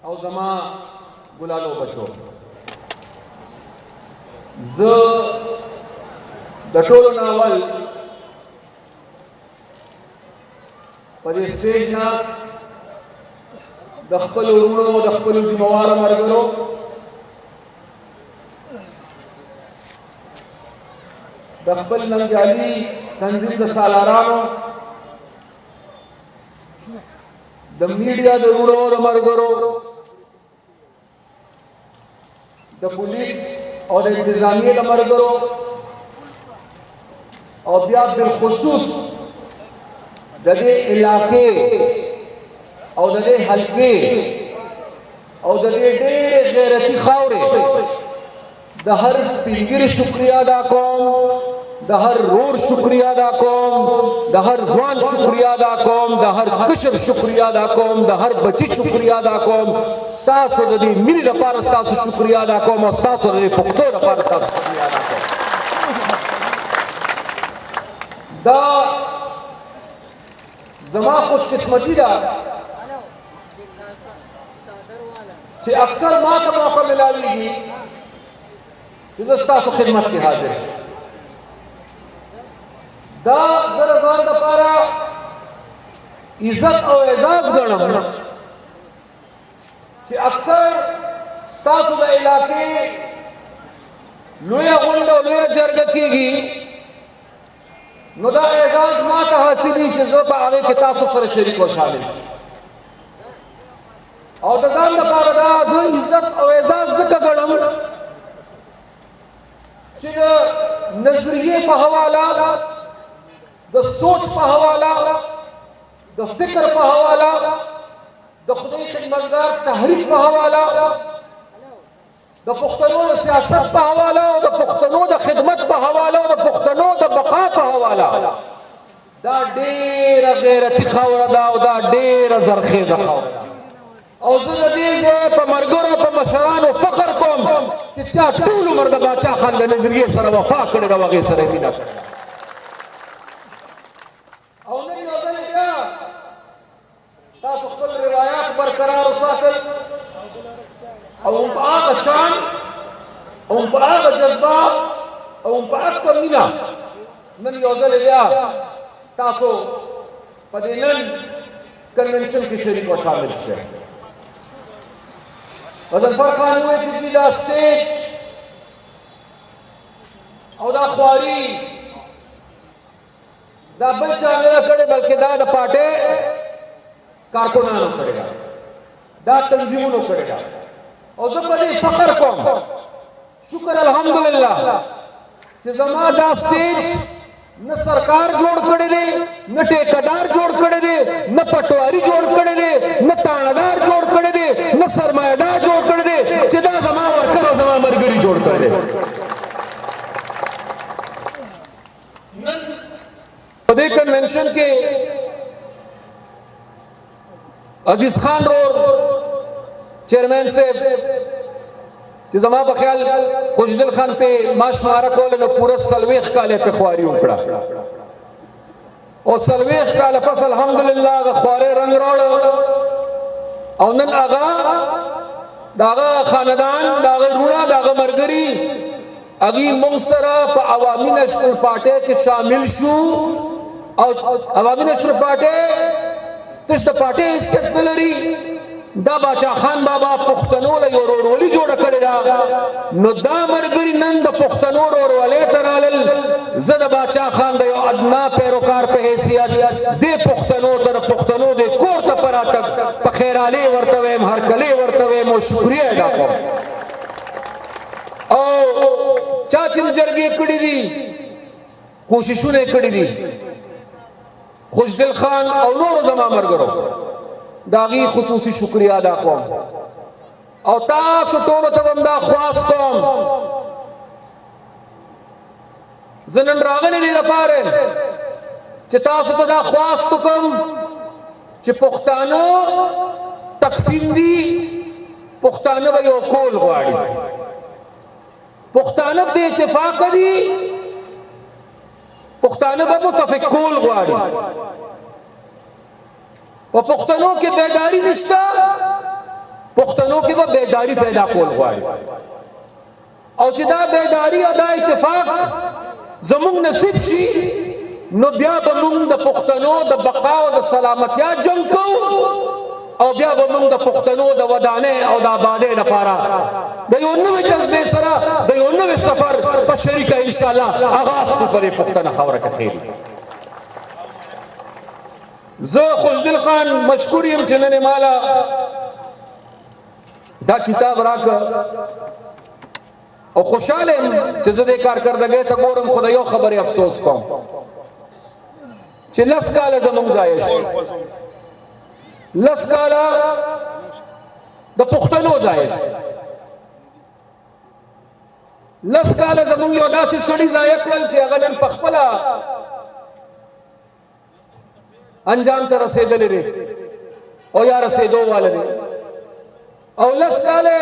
او زما ګلالو بچو، ز د ټولو ناول په دې سټیج ناس د خپل ورونو د خپل ذمہوارو مرګرو د خپل ننګیالي تنظیم د سالارانو د میډیا د ورونو د مرګرو د پولیس او د انتظامیه د مرګرو او بیا بالخصوص د دې علاقې او د دې حلقې او د دې ډېرې غیرتي خاورې د هر سپینګر شکریا ادا کوم، د هر رور شکریا ادا کوم، د هر ځوان شکریا ادا کوم، د هر کشر شکریا ادا کوم، د هر بچی شکریا ادا کوم. ستاسو د دې مینې لپاره ستاسو شکریا ادا کوم او ستاسو د پښتو لپاره ستاسو شکریا ادا کوم. دا زما خوش قسمتی ده چې اکثر ما ته موقع ملاویږي چې زه ستاسو خدمت کې حاضر شم. دا زه د ځان دپاره عزت او اعزاز ګڼم چې اکثر ستاسو د علاقې لویه غونډه او لویه جرګه کېږي نو دا اعزاز ما ته حاصلي چې زه په هغې کې تاسو سره شریک او شامل شم. او د ځان دپاره دا زه عزت او اعزاز ځکه ګڼم چې د نظریې په حواله، د سوچ په حواله، د فکر په حواله، د خدای خدمتګار تحریک په حواله، د پښتنو د سیاست په حواله او د پښتنو د خدمت په حواله او د پښتنو د بقا په حواله دا ډېره غیرتي خاوره ده او دا ډېره زرخیزه خاوره ده. او زه د دې ځای په مرګرو په مشرانو فخر کوم چې چا ټول عمر د باچا خان د نظریې سره وفا کړې ده او هغې سره یې مینه کړې ده. او نن یو ځل بیا تاسو خپل روایات برقرار وساتل او په هغه شان او په هغه جذبه او په هغه مینه نن یو ځل بیا تاسو په دې نن کنونشن کې شریک او شامل شئ. غضنفر خان وویل چې دا سټیج او دا خواري دا بل چا نه ده کړې بلکې دا د پارټۍ کارکنانو کړې ده، دا تنظیمونو کړې ده. او زه په دې فخر کوم، شکر الحمدلله چې زما دا سټیج نه سرکار جوړ کړی دی، نه ټیکدار جوړ کړی دی، نه پټواري جوړ کړی دی، نه تاڼهدار جوړ کړی دی، نه سرمایه‌دار جوړ کړی دی، چې دا زما ورکر او زما ملګري جوړ کړی دی. په دې کنونشن کې عزیز خان رور چیئرمین صاحب چې زما په خیال خوشدل خان په ماشماره کوله نو پوره 40 کاله په خواري وکړه او 40 کاله پس الحمدلله د خواري رنگ راوړ او نن هغه داغه خاندان داغه رونه داغه مرګري اغي موږ سره په عوامي نېشنل پارټي کې شامل شو. او عوامي نېشنل پارټي تاسو د پارټي هیڅ لري دا باچا خان بابا پښتنو له یو ورولي جوړ کړی دا نو دا مرګري نن د پښتنو ورولې ترالل زه د باچا خان د یو ادنا پیروکار په حیثیت د پښتنو تر پښتنو د کور ته پراتک په خیرالي ورته ویم هر کله ورته ویم او شکریا ادا کوم. او چا چې جرګې کړې دي کوششونه کړې دي خوشدل خان او نور زما مرګرو داغي خصوصي شکریا ادا کوم. او تاسو ټول ته هم دا خواست کوم زنن راغلي دي لپاره چې تاسو ته دا خواست کوم چې پښتانه تقسیم دي، پښتانه به یو کول غواړي، پښتانه به اتفاق دي، پښتانه به متفق کول غواړي. په پښتنو کې بیداری نشته، پښتنو کې به بیداری پیدا کول غواړي او چې دا بیداری او دا اتفاق زموږ نصیب شي نو بیا به موږ د پښتنو د بقا او د سلامتیا جنګ کوو او بیا به موږ د پښتنو د ودانۍ او د آبادۍ لپاره د یو نوي جذبې سره د یو نوي سفر په شریکه ان شاء الله آغاز کو په پښتنه خاوره کې خیر زه خوشدل خان مشکور یم چې نن مالا دا کتاب راکړ او خوشاله یم چې زه د کارکردګۍ ته ګورم خو د یو خبرې افسوس کوم چې لس کاله زموږ ځای شي لس کاله د پښتنو ځای شي لس کاله زموږ یو داسې سړي ضایع کړل چې هغه نن په خپله انجام ته رسېدلی دی او یا رسېدو والا دی او لس کاله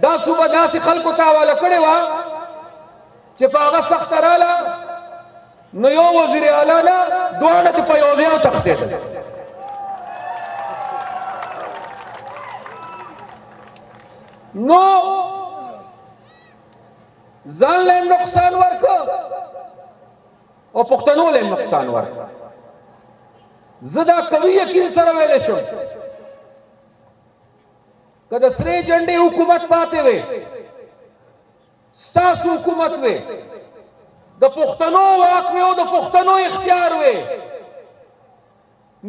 دا صوبه داسې خلکو ته حواله کړې وه چې په هغه سخته راله نو یو وزیر اعلی نه دواړه دې په یو ځای وتښتېدل نو ځان له نقصان ورکړه او پښتنو له نقصان ورکړه زه دا قوي یقین سره ویلی شم که د سرې جنډې حکومت پاتې وي ستاسو حکومت وي د پښتنو واک وي او د پښتنو اختیار وي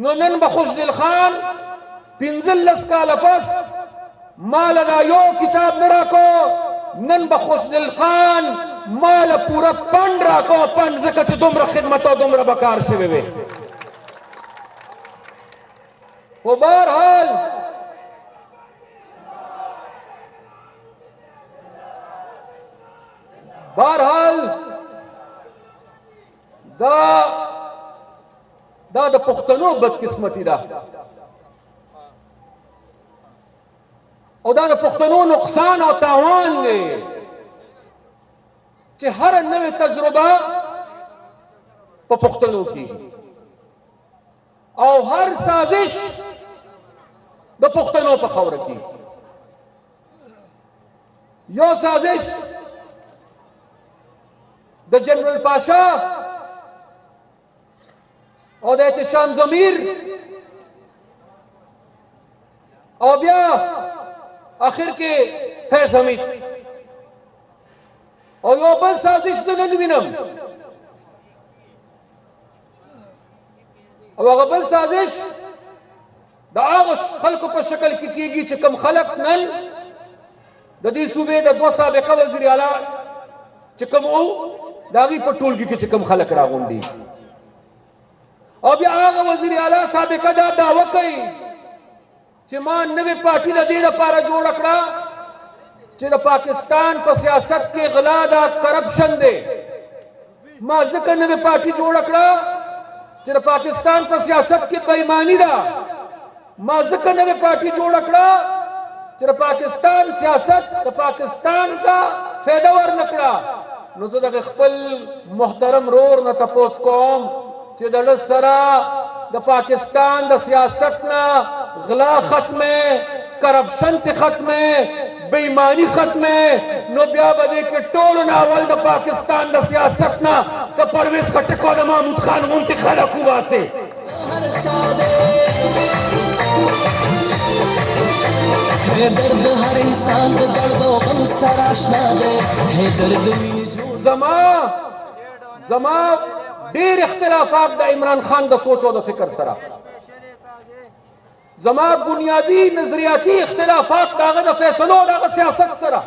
نو نن به خوشدل خان 15 کاله پس مال دا یو کتاب نه راکو نن به خوشدل خان مال پورا پند راکو پند ځکه چې دومره خدمت او دومره به کار شوی وي خو بهرحال دا د پښتنو بدقسمتي ده او دا د پښتنو نقصان او تاوان دی چې هر نوې تجربه په پښتنو کېږي او هر سازش د پښتنو په خاوره کېږي یو سازش د جنرال پاشا او د احتشام ضمیر او بیا اخر کې فیض حمید او یو بل سازش زه نن وینم او هغه بل سازش د هغه خلکو په شکل کې کېږي چې کوم خلک نن د دې صوبې د 2 سابقه وزیر اعلی چې کوم وو د هغې په ټولګي کې چې کوم خلک راغونډېږي او بیا هغه وزیر اعلی سابقه دا دعوه کوي چې ما نوې پارټي د دې لپاره جوړه کړه چې د پاکستان په سیاست کې غلا ده کرپشن دی ما ځکه نوې پارټي جوړه کړه چې د پاکستان په سیاست کې بېایماني ده ما ځکه نوې پارټي جوړه کړه چې د پاکستان سیاست د پاکستان ته فایده ورنکړه نو زه د خپل محترم رور نه تپوس کوم چې د ده سره د پاکستان د سیاست نه غلا ختمه کرپشن ته ختمه بېایماني ختمه نو بیا به دې کې ټولو نه اول د پاکستان د سیاست نه د پرویز خټک او د محمود خان غوندې خلک وباسې درد هر انسان د درد او غم سره آشنا دی درد زما ډېر اختلافات د عمران خان د سوچ او د فکر سره زما بنیادی نظریاتی اختلافات د هغه د فیصلو او د هغه سیاست سره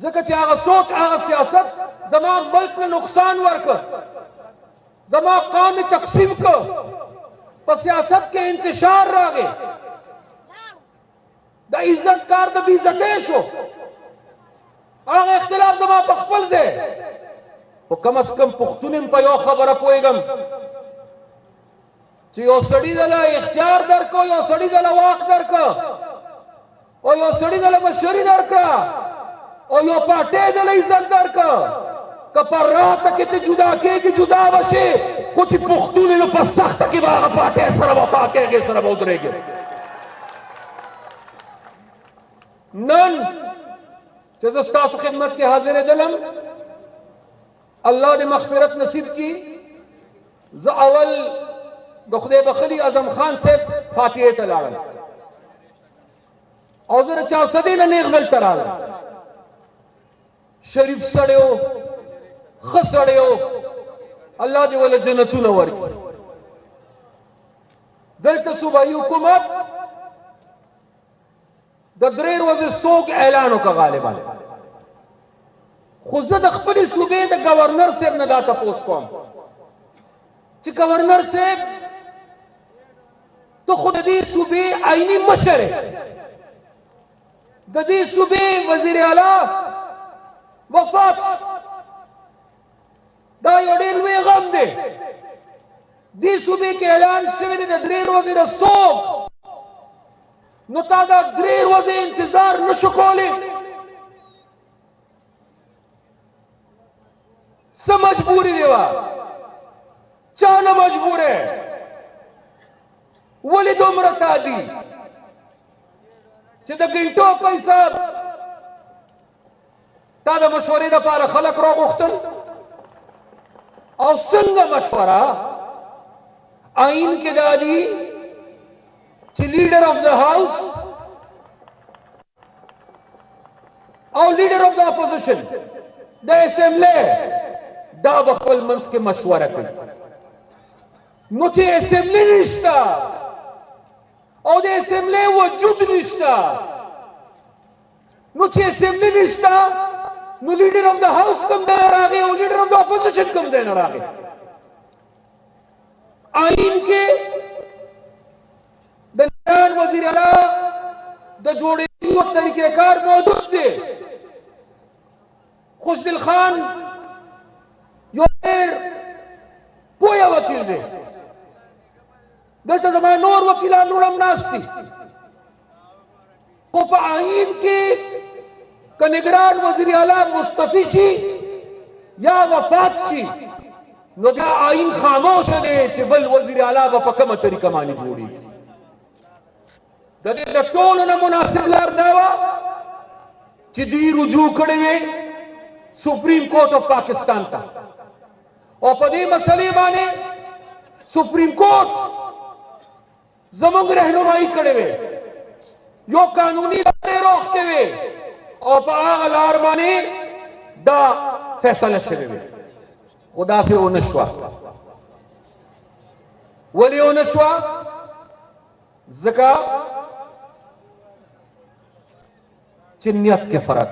ځکه چې هغه سوچ هغه سیاست زما ملک له نقصان ورکړ زما قوم تقسیم کړ په سیاست کې انتشار راغی د عزت کار د بې عزتۍ شو هغه اختلاف زما په خپل ځای خو کم از کم پښتون یم په یو خبره پوهېږم چې یو سړي دله اختیار درکړو یو سړي دله واک درکړه او یو سړي دله مشري درکړه او یو پارټۍ دله عزت درکړه که پر راته کې ته جدا کېږي جدا به شي خو چې پښتون یې نو په سخته کې به هغه پارټۍ سره وفا کوي هغې سره به ودرېږي نن چې زه ستاسو خدمت کې حاضر دلم الله دې مغفرت نصیب کی. زه اول د خدای بخلی اعظم خان صاحب فاتحه ته لاړم او زه د 400 نه نیغ دلته راغلم. شریف سړیو ښه سړیو الله دې ول جنتونه ورکړي. دلته صوبایي حکومت د 3 ورځې سوګ اعلان وکړ غالبا. خو زه د خپلې صوبې د گورنر صاحب نه دا تپوس کوم چې گورنر صاحب ته خو د دې صوبې عیني مشر یې، د دې صوبې وزیر اعلی وفات دا یو ډېر لوی غم دی. دې صوبې کې اعلان شوی دی د 3 ورځې د سوګ، نو تا دا 3 ورځې انتظار نشو کولی. څه مجبوري دی وا چا نه مجبور ہے ولې دومره تا دي چې د ګنټو پیسې تا د مشورې لپاره خلک راغوښتل او څنګه مشوره آئین کې دا دي چې لیډر اف د هاوس او لیډر اف د اپوزیشن د اسمبلی دا بخپل منځ کې مشوره کوي. نو چې اسمبلی نشته او د اسمبلی وجود نشته، نو چې اسمبلی نشته نو لیډر اف د هاوس کوم ځای نه راغی او لیډر اف د اپوزیشن کوم ځای نه راغی. آئین کې د نن وزیر اعلی د جوړېدو طریقې کار موجود دی. خوشدل خان یو ډېر پوهه وکیل دی. دلته زما نور وکیلان نورم ناست دي، خو په آئین کې که نگران وزیر اعلی مستعفی شي یا وفات شي نو دا آئین خاموش دی چې بل وزیر اعلی به په کومه طریقه باندې جوړېږي. د دې د ټولو نه مناسب لار دا وه چې دوی رجوع کړې وې سپریم کورټ آف پاکستان ته او په دې مسلې باندې سپریم کورټ زمونږ رهنمایي کړې وې، یو قانوني لارې روغتې وې او په هغه لار باندې دا فیصله شوې وې. خو داسې ونه شوه. ولې ونه شوه؟ ځکه چې نیت کې فرق.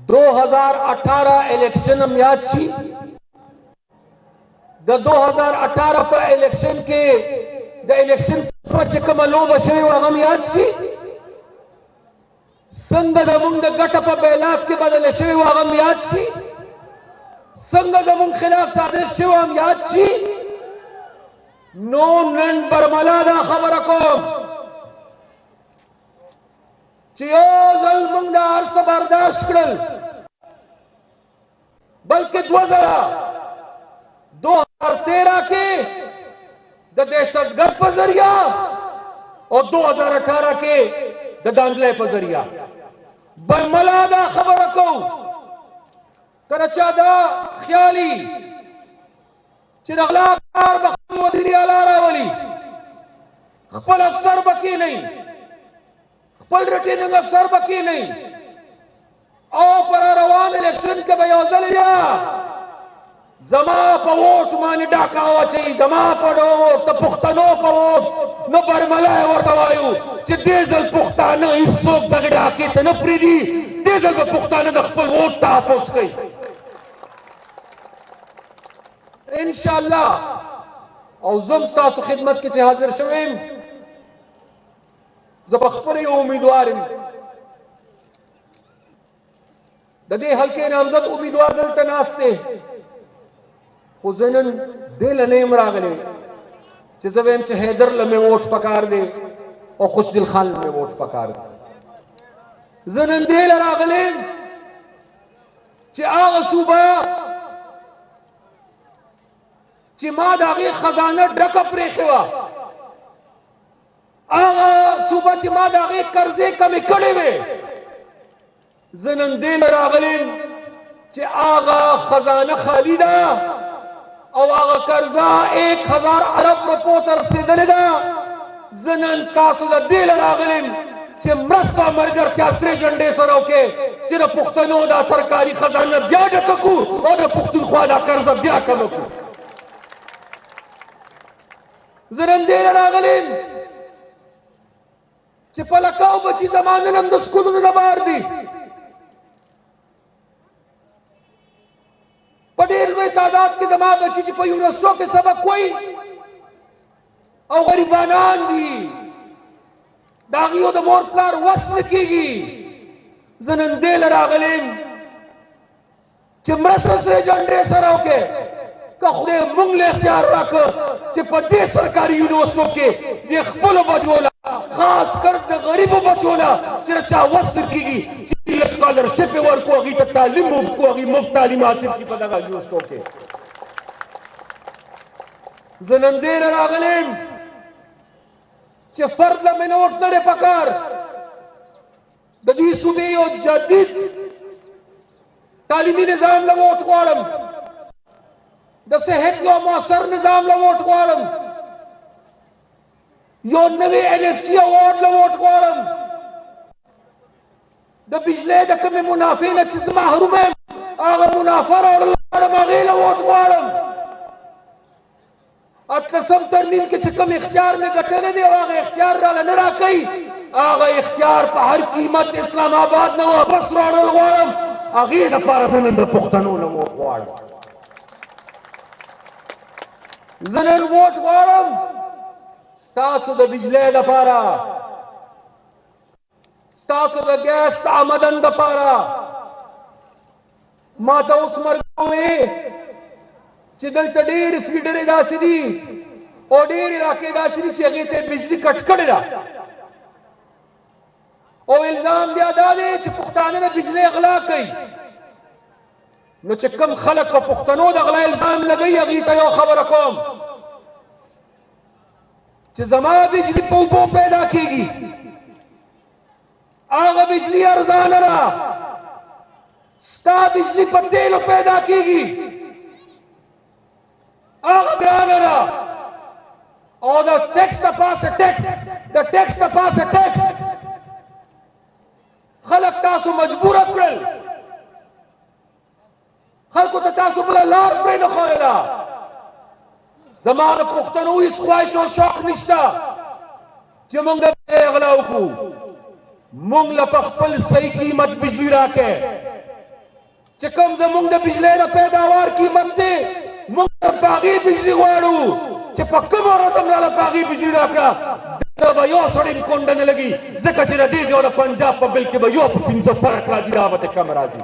2018 الیکشن هم یاد شي، د 2018 په الیکشن کې د الیکشن په چې کومه لوبه شوې وه هغه هم یاد شي، څنګه زمونږ د ګټه په بیلاف کې بدله شوې وه هغه هم یاد شي، څنګه زمونږ خلاف سازش شوی هم یاد شي. نو نن برملا دا خبره کوم چې یو ځل موږ دا هر څه برداشت کړل، بلکې 2013 کې د دهشتګرد په ذریعہ او 2018 کې د دانګلې په ذریعہ برملا دا خبره کوم. کله چا دا خیالي چې د غلا کار به وزیر اعلی راولي، خپل افسر به کېنئ، خپل ریټرننګ افسر به کېنئ او پر روان الیکشن کې به یو ځل بیا زما په ووټ باندې ډاکه واچوي، زما په ووټ د پښتنو په ووټ. نو برملا یې ورته وایو چې دې ځل پښتانه هېڅوک دغې ډاکې ته نه پرېږدي، دې ځل به پښتانه د خپل ووټ تحفظ کوي انشاءالله. او زم ستاسو خدمت کې چې حاضر شوم، زه په خپله یو امیدوار یم. د دې حلقې نامزد امیدوار دلته ناست دی، خو زه نن دې له نه یم راغلی چې زه وایم چې حیدر له مې ووټ پکار دی او خوشدل خان له مې ووټ پکار دی. زه نن دې له راغلی یم چې هغه صوبه چې ما د هغې خزانه ډکه پرېښې وه، هغه صوبه چې ما د هغې قرضې کمې کړې وې زه نن دې نه راغلم چې هغه خزانه خالي ده او هغه قرضه 1000 ارب روپو ته رسېدلې ده. زه نن تاسو له دې نه راغلم چې مرسته او ملګرتیا سرې جنډې سره وکړې چې د پښتنو دا سرکاري خزانه بیا ډکه کړو او د پښتونخوا دا قرضه بیا کمه کړو. زه نن دې نه راغلم چې په لکاو بچي زما نن هم د سکولونو نه بهر دي. په ډېر لوی تعداد کې زما بچي چې په یونیورسټو کې سبق کوي او غریبانان دي د هغې د مور پلار وس نه کېږي. زه نن دې له راغلم چې مرسته سرې جنډې سره وکړې که خدای موږ له اختیار راکړه چې په دې سرکاري یونیورسټو کې د خپلو بچو له خاص کر د غریبو بچو له چې د چا وس نه کېږي چې سکالرشپ یې ورکړو هغوی ته تعلیم مفت کړو هغوی مفت تعلیم حاصل کړي په دغه یونیورسټو کې. زه نن دې نه راغلم چې فرد له مې نوټ نه دی پکار د دې صوبې یو جدید تعلیمي نظام له ووټ غواړم د صحت یو مؤثر نظام له ووټ غواړم یو نوی NFC اوارډ له ووټ غواړم د بجلۍ د کومې منافع نه چې زه محروم یم هغه منافع راوړل غواړم هغې له ووټ غواړم. اتلسم ترمیم کې چې کوم اختیار مې ګټلی دی او هغه اختیار راله نه راکوي هغه اختیار په هر قیمت اسلام آباد نه واپس راوړل غواړم هغې دپاره زه نن د پښتنو نه ووټ غواړم. زه نن ووټ غواړم ستاسو د بجلۍ دپاره ستاسو د ګیس د آمدن دپاره. ما ته اوس مرګ ووې چې دلته ډېرې فیډرې داسې دي او ډېرې علاقې داسې دي چې هغې ته بجلي کټ کړې ده او الزام بیا دا دی چې پښتانه د بجلۍ غلا کوي. نو چې کوم خلک په پښتنو د غلا الزام لګوي هغې ته یو خبره کوم چې زما بجلي په اوبو پیدا کېږي هغه بجلي ارزانه ده ستا بجلي په تیلو پیدا کېږي هغه ګرانه ده او د ټیکس د پاسه ټیکس خلک تاسو مجبوره کړل خلکو ته تاسو بله لار پرې نه ښودله. زما د پښتنو هېڅ خواهش او شوق نشته چې موږ د بجلۍ غلا وکړو. موږ له په خپل صحیح قیمت بجلي راکړئ چې کوم زموږ د بجلۍ د پیداوار قیمت دی موږ په هغې بجلي غواړو چې په کومه ورځ هم راله په هغې بجلي راکړه دلته به یو سړی هم کونډه نه لګي ځکه چې د دې ځای د پنجاب په بل کې به یو په 15 فرق راځي دا به کم راځي.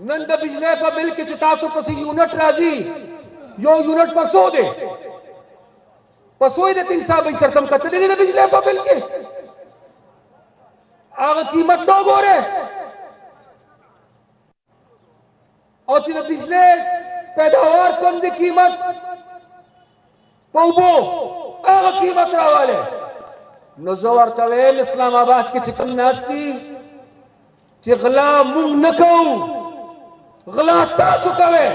نن د بجلۍ په بل کې چې تاسو پسې یونټ راځي یو یونټ په 100 دی په 100 یې درته حساب یې چېرته هم کتلی دی د بجلۍ په بل کې هغه قیمت ته وګورئ او چې د بجلۍ پیداوار کوم دی قیمت په اوبو هغه قیمت راوالی. نو زه ورته ویم اسلام آباد کې چې کوم ناست دي چې غلا موږ نه کوو غلا تاسو کوئ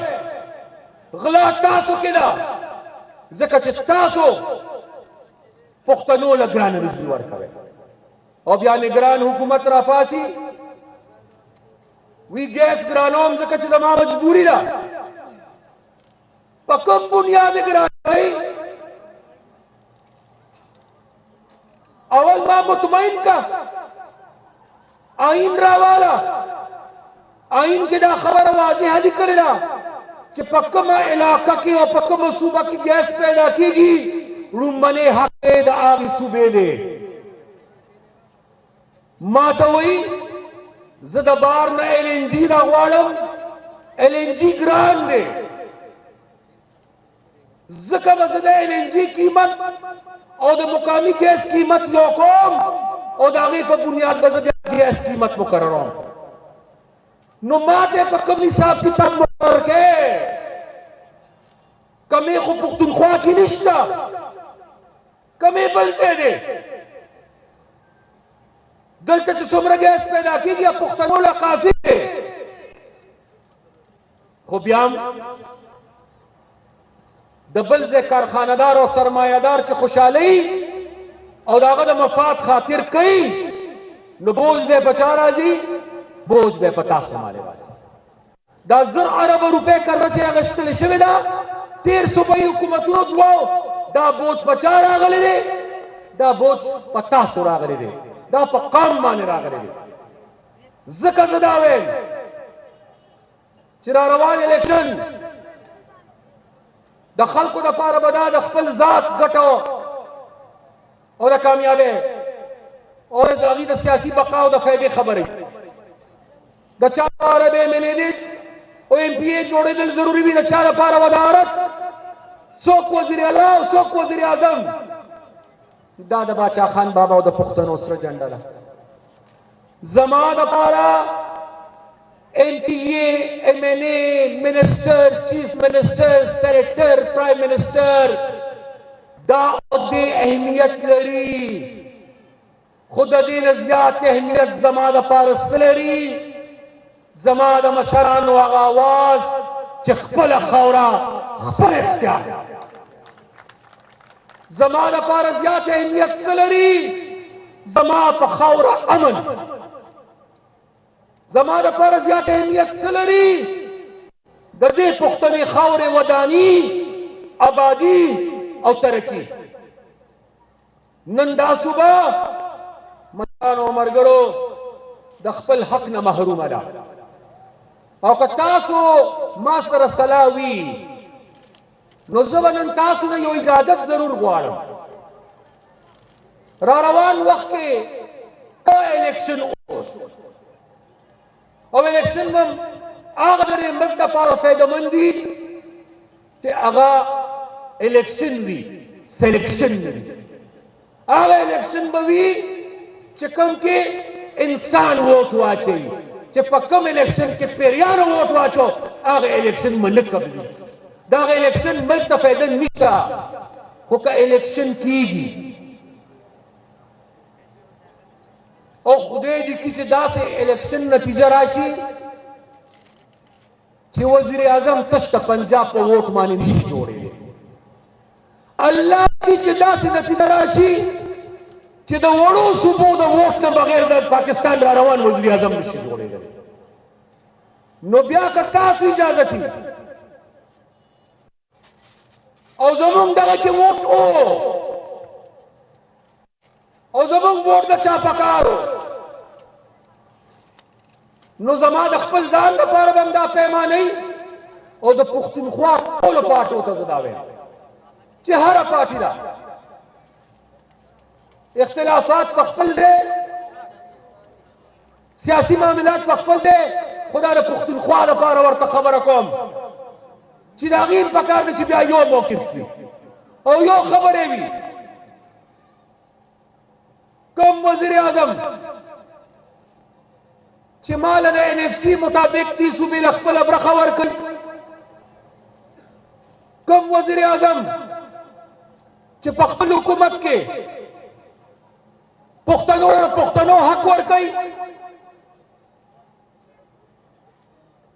غلا تاسو کې ده ځکه چې تاسو پښتنو له ګرانه بجلي ورکوئ او بیا نگران حکومت را پاسي وی ګیس ګرانوم ځکه چې زما مجبوري ده په کوم بنیاد ګرانوي اول ما مطمئن کا آئین راوالا آئین کې دا خبره واضحه لیکلې ده چې په کومه علاقه کې او په کومه صوبه کې ګیس پیدا کېږي لومبنی حق د هغې صوبې دی. ما ته وایي زه د بار نه LNG راغواړم LNG ګران دی ځکه به زه د LNG قیمت او د مقامي ګیس قیمت یو کوم او د هغې په بنیاد به زه بیا ګیس قیمت مقرروم. نو ما ته په کوم حساب کتاب ورکه کمی خو پختونخوا کی نشتا کمی بل ځای دی دلته چې څومره ګیس پیدا کیږي پښتنو له کافي دی خو بیا هم د بل ځای کارخانهدار او سرمایهدار چې خوشحالي او د هغه د مفاد خاطر کوي نو بوج به په چا راځي بوج به په تاسو باندې راځي دا 1000 ارب روپے قرضه چې اخیستل شوې ده 13 صوبایي حکومتونو دواو دا بوج په چا راغلی دی دا بوج په تاسو راغلی دی دا په قام باندې راغلی دی ځکه زه دا وایم چې را روان الیکشن د خلکو دپاره به دا د خپل ذات ګټو او د کامیابۍ او د هغې د سیاسي بقا او د فایدې خبرې د چا لپاره به منیجر او ایم پی ای جوړېدل ضروري وي د چا لپاره وزارت څوک وزیر اعلی او څوک وزیر اعظم دا د باچا خان بابا او د پښتنو سره جنډه ده زما دپاره ایم پی ای ایم این ای منسټر چیف منسټر سینیټر پرایم منسټر دا عہدے اهمیت لري خود د دې نه زیات اهمیت زما دپاره څه لري زما د مشرانو هغه اواز چې خپله خاوره خپل اختیار زما دپاره زیات اهمیت څه لري زما په خاوره امن زما دپاره زیات اهمیت څه لري د دې پښتنې خاورې وداني آبادي او ترقی نن دا صوبه مشرانو ملګرو د خپل حق نه محرومه ده او که تاسو ما سره صلاح وي نو زه به نن تاسو نه یو اجازت ضرور غواړم را روان وخت کې الیکشن او الیکشن هم هغه د ملک دپاره فایدهمند دي چې هغه الیکشن وي سلیکشن وي هغه الیکشن به وي چې کوم کې انسان ووټ واچوي چې په کوم الیکشن کې پیریانو ووټ واچو هغه الیکشن به نه قبلېږي د هغه الیکشن ملک ته فایده نشته خو که الیکشن کیږي او خدای دې کړي چې داسې الیکشن نتیجه راشي چې وزیر اعظم تش د پنجاب په ووټ باندې نشي جوړېدی الله کی چې داسې نتیجه راشي چې د وړو صوبو د ووټ نه بغیر د پاکستان را روان وزیر اعظم نشي جوړېدلی نو بیا که ستاسو اجازتي او زمونږ دغه کې ووټ او زمونږ ووټ د چا پکار نو زما د خپل ځان دپاره به هم دا پیمانه او د پښتونخوا ټولو پارټیو ته زه دا وایم چې هره پارټي ده اختلافات په خپل ځای سیاسي معاملات په خپل ځای خدا د پښتونخوا لپاره ورته خبره کوم چې د هغې پکار ده چې بیا یو موقف وي او یو خبرې وي کوم وزیر اعظم چې مال د ان اف سی مطابق دې صوبې له خپله برخه ورکړي کوم وزیر اعظم چې په خپل حکومت کې پښتنو حق ورکړي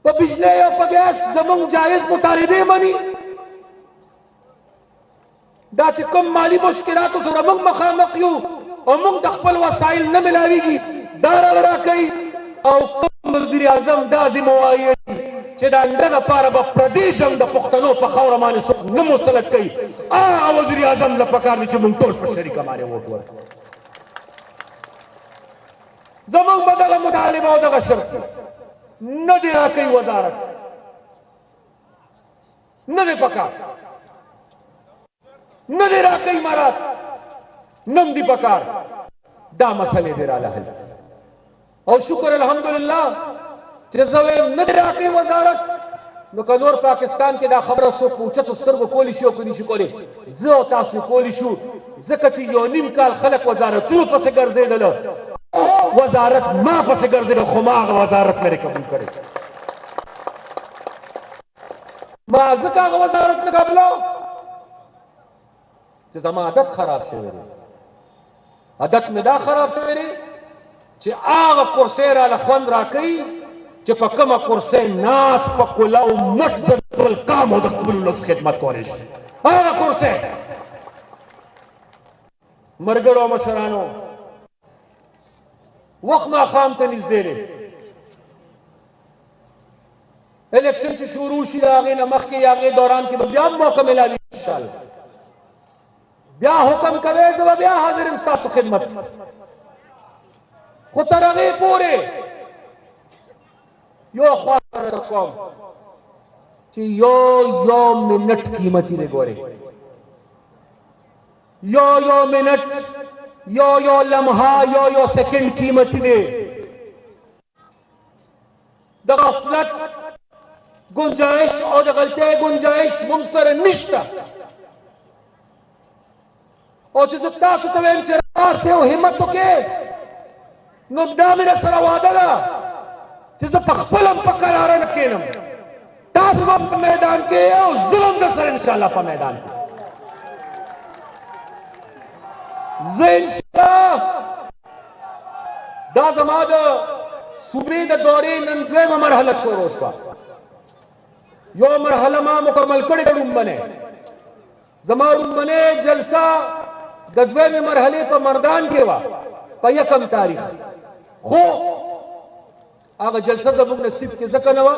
په بجلی او په ګیس زمونږ جایز مطالبې مني دا چې کوم مالی مشکلاتو سره موږ مخامخ یو او موږ د خپل وسایل نه ملاویږي دا راله راکوي او کوم وزیر اعظم دا ذمواري چې د انډه لپاره به پردي جنګ د پښتنو په خاوره باندې څوک نه مسلط کوي هغه وزیر اعظم له پکار دی چې موږ ټول په شریکه باندې ووټ ورکړو زمونږ به دغه مطالبه او دغه شرط نه دی راکوي وزارت نه دی پکار نه دی راکوي امارات نم دی پکار دا مسئلې دی راله حل او شکر الحمدلله چې زه وایم نه دی راکوي وزارت نو که نور پاکستان کې دا خبره څوک په اوچتو سترګو کولی شي او که نشي کولی زه او تاسو کولی شو ځکه چې یو نیم کال خلک وزارتونو پسې ګرځېدله وزارت ما پسې ګرځېده خو ما هغه وزارت نه دی قبول کړی ما ځکه هغه وزارت نه قبلو چې زما عادت خراب شوی دی. عادت مې دا خراب شوی دی چې هغه کرسۍ راله خوند راکوي چې په کومه کرسۍ ناست په کله او مټ زه د خپل قام او د خپل ولس خدمت کولی شي. هغه کرسۍ ملګرو او مشرانو وخت ماښام ته نږدې دی. الیکشن چې شروع شي د هغې نه مخکې یا هغې دوران کې به بیا هم موقع میلاوي انشاءالله. بیا حکم کوئ زه به بیا حاضر یم ستاسو خدمت کې. خو تر هغې پورې یو خواړه درته کوم چې یو منټ قیمتي دی. ګورئ یو منټ یو لمحه یو سیکنډ قیمتي دی. د غفلت گنجائش او د غلطۍ گنجائش موږ سره نشته. او چې زه تاسو ته وایم چې راپاڅئ او همت وکړئ نو دا مې سره وعده ده چې زه په خپل هم په کراره نه کښېنم. تاسو به په میدان کې او زه هم درسره انشاءالله په میدان کې. زه انشاءالله دا زما د صوبې د دورې نن دویمه مرحله شروع شوه. یو مرحله ما مکمل کړې ده لومبنۍ. زما لومبنۍ جلسه د دویمې مرحلې په مردان کې وه په 1 تاریخ. خو هغه جلسه زموږ نصیب کې ځکه نه وه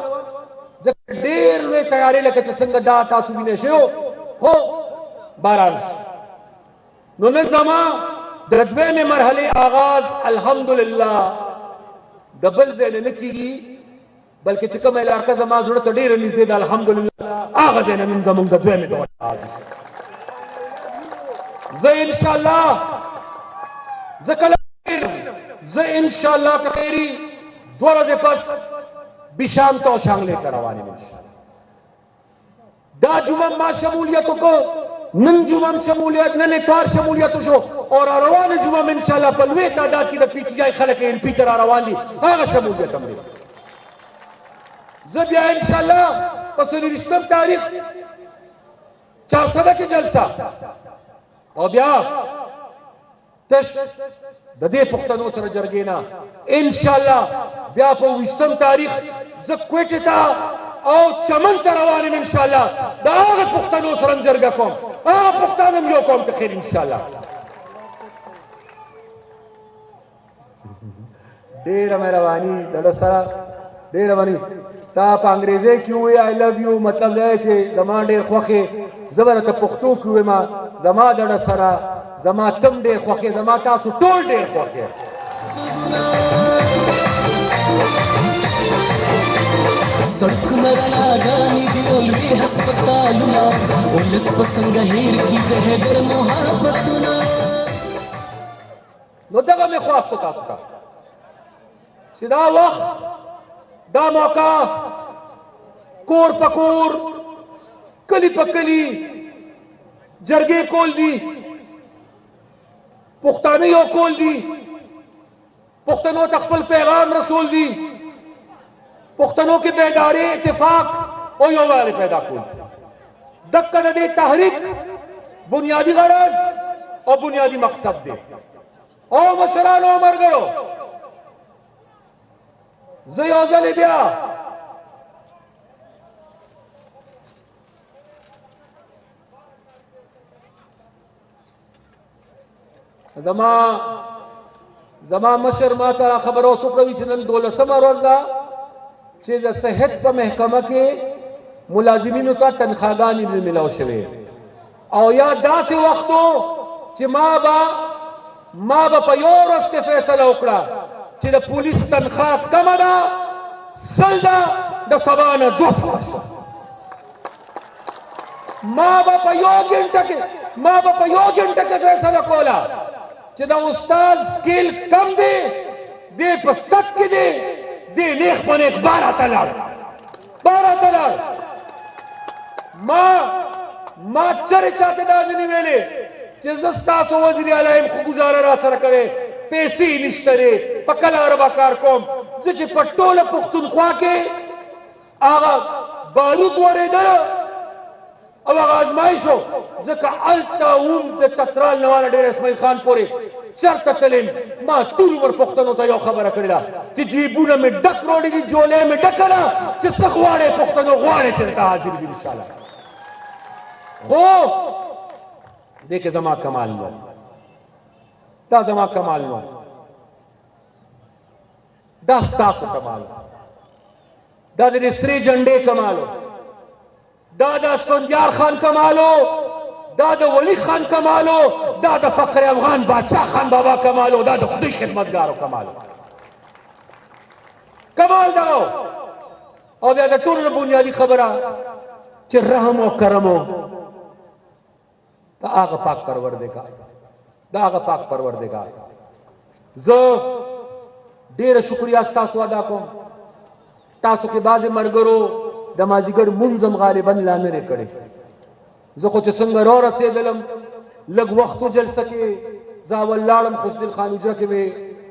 ځکه ډېر لوی تیارې لکه چې څنګه دا تاسو وینئ شوي خو باران شو. نو نن زما د دویمې مرحلې آغاز الحمدلله د بل ځای نه کېږي بلکې چې کومه علاقه زما زړه ته ډېره نږدې ده الحمدلله هغه ځای نه نن زموږ د دویمې دورې آغاز شو. زه انشاءالله زه انشاءالله که خیري 2 ورځې پس بیشام ته او شانګلې ته روان یم انشاءالله. دا جمعه ما شمولیت وکړو نن جمعه شمولیت نن اتوار شمولیت وشو او را روانه جمعه انشاءالله په لوی تعداد کې د پی ټی آی خلک ایل پی ته را روان دي هغه شمولیت هم دی. زه بیا انشاءالله په 23 تاریخ 400 کې جلسه او بیا تش د دې پښتنو سره جرګې نه انشاءالله بیا په 20 تاریخ زه کوټې ته او چمن ته روان یم انشاءالله. د هغه پښتنو سره هم جرګه کوم هغه پښتانه هم یو کوم که خیر انشاءالله. ډېره مهرباني د سره ډېره مهرباني. تا په انګریزۍ کې ووایې آی لو یو مطلب دا چې زما ډېر خوښ یې. زه به راته پښتو کې ووایم زما د سره زما تم ډېر خوښ یې زما تاسو ټول ډېر خوښ یې. सड़कना रागानी दी ओलवी हस्पतालुना ओलस पसंग हेर की दहदर मोहब्बतुना. نو دغه مې خواست تاسو ته چې دا وخت دا موقع کور په کور کلی په کلی جرګې کول دي پښتانه یو کول دي پښتنو ته خپل پیغام رسول دي پښتنو کې بیداری اتفاق او یووالی پیدا کول دي. دغه د دې تحریک بنیادی غرض او بنیادی مقصد دی. او مشرانو او ملګرو زه یو ځل بیا زما مشر ما ته خبر اوسه کړی چې نن 12مه ورځ ده چې د صحت په محکمه کې ملازمینو ته تنخواګانې نه ملاو شوې او یا داسې وختو چې ما به په یو ورځ کې فیصله وکړه چې د پولیس تنخوا کمه ده 100 ده د سبا نه 200 شو. ما به په یو ګنټه کې فیصله کوله چې د استاد سکیل کم دی دی په 7 کې دی دی نیخ په نیخ 12 ته لاړ. ما چرې چاته دا نه ویلې چې زه ستاسو وزیر اعلی یم خو ګزاره را سره کوې پیسې نشته دی په کلاره به کار کوم. زه چې په ټوله پښتونخوا کې هغه بارود ورېده او هغه ازمایشو ځکه هلته هم د چترال نه والا ډېر اسماعیل خان پورې چرته تلم ما ټول عمر پښتنو ته یو خبره کړې ده چې جیبونه مې ډک روړې دي جولې مې ډکه ده چې څه غواړې پښتنو غواړې چې درته حاضر وي انشاءالله خو دې کې زما کمال نو دا زما کمال نو دا ستاسو کمال دا د سری جنډې کمالو دا د اسفندیار خان کمالو دا د ولی خان کمالو دا د فخر افغان بادشاہ خان بابا کمالو دا د خدای خدمتګارو کمالو کمال دغه او بیا د ټولو بنیادی خبره چې رحم او کرم دا هغه پاک پروردگار دا هغه پاک پروردگار زه ډیره شکریا تاسو ادا کوم تاسو کې بعضې مرګرو د مازیګر منظم غالبا لا نه کړي زه خو چې څنګه را رسېدلم لږ وختو جلسه کې زه اول لاړم خوشدل خان اجره کې مې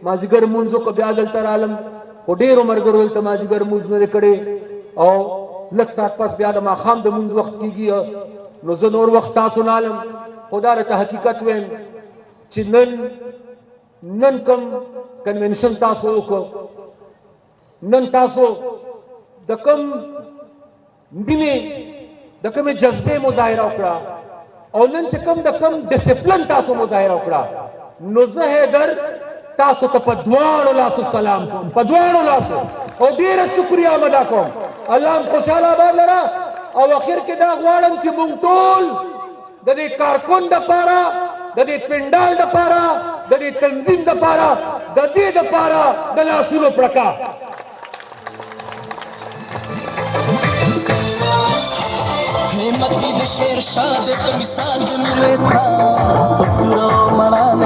مازیګر مونځ وکړه بیا دلته رالم خو ډېرو مرګرو دلته مازیګر مونځ نه کړی او لږ ساعت پس بیا د ماښام د مونځ وخت کېږي نو زه نور وخت تاسو نه علم خو دا راته حقیقت ویم چې نن کوم کنونشن تاسو وکړو نن تاسو د کوم مینې د کومې جذبې مظاهره وکړه او نن چې کوم د کوم ډسپلن تاسو مظاهره وکړه نو زه حیدر تاسو ته په دواړو لاسو سلام کوم په دواړو لاسو او ډېره شکریا هم ادا کوم الله هم خوشحاله آباد لره او اخر کې دا غواړم چې مونږ ټول د دې کارکون دپاره د دې پنډال دپاره د دې تنظیم دپاره د دې دپاره د لاسونو پړکا همت د شیر شاه د مثال د